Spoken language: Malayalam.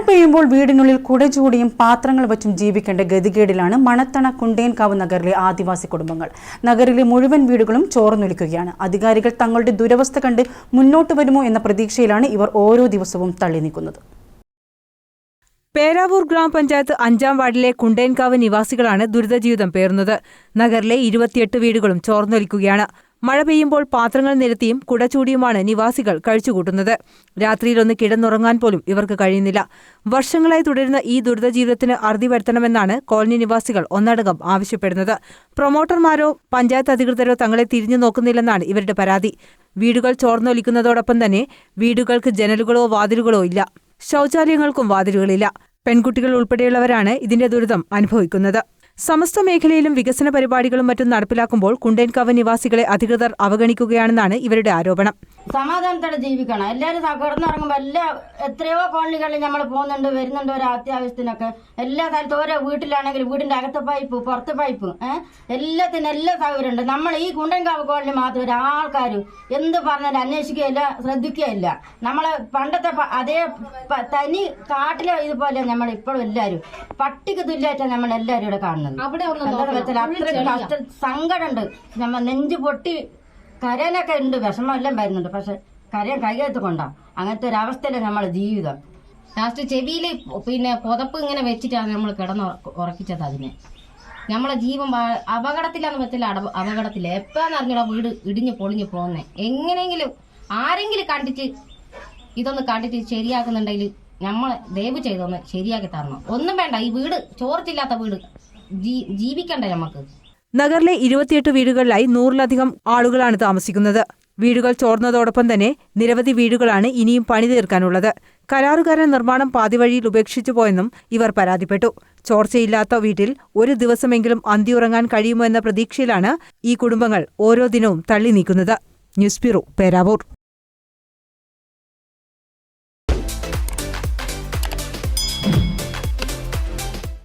പെയ്യുമ്പോൾ വീടിനുള്ളിൽ കുട ചൂടിയും പാത്രങ്ങൾ വച്ചും ജീവിക്കേണ്ട ഗതികേടിലാണ് മണത്തണ കുണ്ടേൻകാവ് നഗറിലെ ആദിവാസി കുടുംബങ്ങൾ. നഗറിലെ മുഴുവൻ വീടുകളും ചോർന്നൊലിക്കുകയാണ്. അധികാരികൾ തങ്ങളുടെ ദുരവസ്ഥ കണ്ട് മുന്നോട്ട് വരുമോ എന്ന പ്രതീക്ഷയിലാണ് ഇവർ ഓരോ ദിവസവും തള്ളി നീക്കുന്നത്. പേരാവൂർ ഗ്രാമപഞ്ചായത്ത് 5-ാം വാർഡിലെ കുണ്ടേൻകാവ് നിവാസികളാണ് ദുരിതജീവിതം പേറുന്നത്. നഗറിലെ 28 വീടുകളും ചോർന്നൊലിക്കുകയാണ്. മഴ പെയ്യുമ്പോൾ പാത്രങ്ങൾ നിരത്തിയും കുടചൂടിയുമാണ് നിവാസികൾ കഴിച്ചുകൂട്ടുന്നത്. രാത്രിയിലൊന്ന് കിടന്നുറങ്ങാൻ പോലും ഇവർക്ക് കഴിയുന്നില്ല. വർഷങ്ങളായി തുടരുന്ന ഈ ദുരിതജീവിതത്തിന് അറുതി വരുത്തണമെന്നാണ് കോളനി നിവാസികൾ ഒന്നടങ്കം ആവശ്യപ്പെടുന്നത്. പ്രൊമോട്ടർമാരോ പഞ്ചായത്ത് അധികൃതരോ തങ്ങളെ തിരിഞ്ഞു നോക്കുന്നില്ലെന്നാണ് ഇവരുടെ പരാതി. വീടുകൾ ചോർന്നൊലിക്കുന്നതോടൊപ്പം തന്നെ വീടുകൾക്ക് ജനലുകളോ വാതിലുകളോ ഇല്ല. ശൗചാലയങ്ങൾക്കും വാതിലുകളില്ല. പെൺകുട്ടികൾ ഉൾപ്പെടെയുള്ളവരാണ് ഇതിന്റെ ദുരിതം അനുഭവിക്കുന്നത്. സമസ്ത മേഖലയിലും വികസന പരിപാടികളും മറ്റും നടപ്പിലാക്കുമ്പോൾ കുണ്ടേൻകാവ് നിവാസികളെ അധികൃതർ അവഗണിക്കുകയാണെന്നാണ് ഇവരുടെ ആരോപണം. സമാധാനത്തോടെ ജീവിക്കണം. എല്ലാവരും കിടന്നിറങ്ങുമ്പോൾ എത്രയോ കോളനികളിൽ നമ്മൾ പോകുന്നുണ്ട്, വരുന്നുണ്ട്. ഒരു അത്യാവശ്യത്തിനൊക്കെ എല്ലാ കാലത്തും ഓരോ വീട്ടിലാണെങ്കിൽ വീടിന്റെ അകത്തെ പൈപ്പ്, പുറത്തെ പൈപ്പ്, എല്ലാത്തിനും എല്ലാ സൗകര്യമുണ്ട്. നമ്മൾ ഈ കുണ്ടൻകാവ് കോളനി മാത്രം ഒരാൾക്കാരും എന്ത് പറഞ്ഞാലും അന്വേഷിക്കുകയില്ല, ശ്രദ്ധിക്കുകയില്ല. നമ്മളെ പണ്ടത്തെ അതേ തനി കാട്ടിലെ ഇതുപോലെ നമ്മൾ ഇപ്പോഴും എല്ലാവരും പട്ടിക്ക് തുല്യമായിട്ടാണ് നമ്മൾ എല്ലാവരും ഇവിടെ കാണുന്നത്. അത്ര സങ്കടമുണ്ട്. നമ്മ നെഞ്ചു പൊട്ടി കരയാനൊക്കെ ഉണ്ട്, വിഷമെല്ലാം വരുന്നുണ്ട്. പക്ഷെ കരയാൻ കൈകത്ത് കൊണ്ടാ. അങ്ങനത്തെ ഒരു അവസ്ഥയിലാണ് നമ്മളെ ജീവിതം. ലാസ്റ്റ് ചെവിയിൽ പുതപ്പ് ഇങ്ങനെ വെച്ചിട്ടാണ് നമ്മൾ കിടന്ന് ഉറക്കിച്ചത്. അതിനെ നമ്മളെ ജീവൻ അപകടത്തിലാന്ന് വെച്ചാൽ അപകടത്തില്ല. എപ്പോഴാന്ന് അറിഞ്ഞൂടാ വീട് ഇടിഞ്ഞു പൊളിഞ്ഞു പോകുന്നേ. എങ്ങനെയെങ്കിലും ആരെങ്കിലും കണ്ടിട്ട് ഇതൊന്ന് കണ്ടിട്ട് ശരിയാക്കുന്നുണ്ടെങ്കിൽ നമ്മളെ ദയവ് ചെയ്തൊന്ന് ശരിയാക്കി തരണം. ഒന്നും വേണ്ട, ഈ വീട് ചോർച്ചില്ലാത്ത വീട് ജീവിക്കണ്ടേ നമുക്ക്. നഗറിലെ 28 വീടുകളിലായി 100-ലധികം ആളുകളാണ് താമസിക്കുന്നത്. വീടുകൾ ചോർന്നതോടൊപ്പം തന്നെ നിരവധി വീടുകളാണ് ഇനിയും പണി തീർക്കാനുള്ളത്. കരാറുകാരൻ നിർമ്മാണം പാതിവഴിയിൽ ഉപേക്ഷിച്ചു പോയെന്നും ഇവർ പരാതിപ്പെട്ടു. ചോർച്ചയില്ലാത്ത വീട്ടിൽ ഒരു ദിവസമെങ്കിലും അന്തിയുറങ്ങാൻ കഴിയുമോ എന്ന പ്രതീക്ഷയിലാണ് ഈ കുടുംബങ്ങൾ ഓരോ ദിനവും തള്ളി നീക്കുന്നത്. News bureau, Peravoor.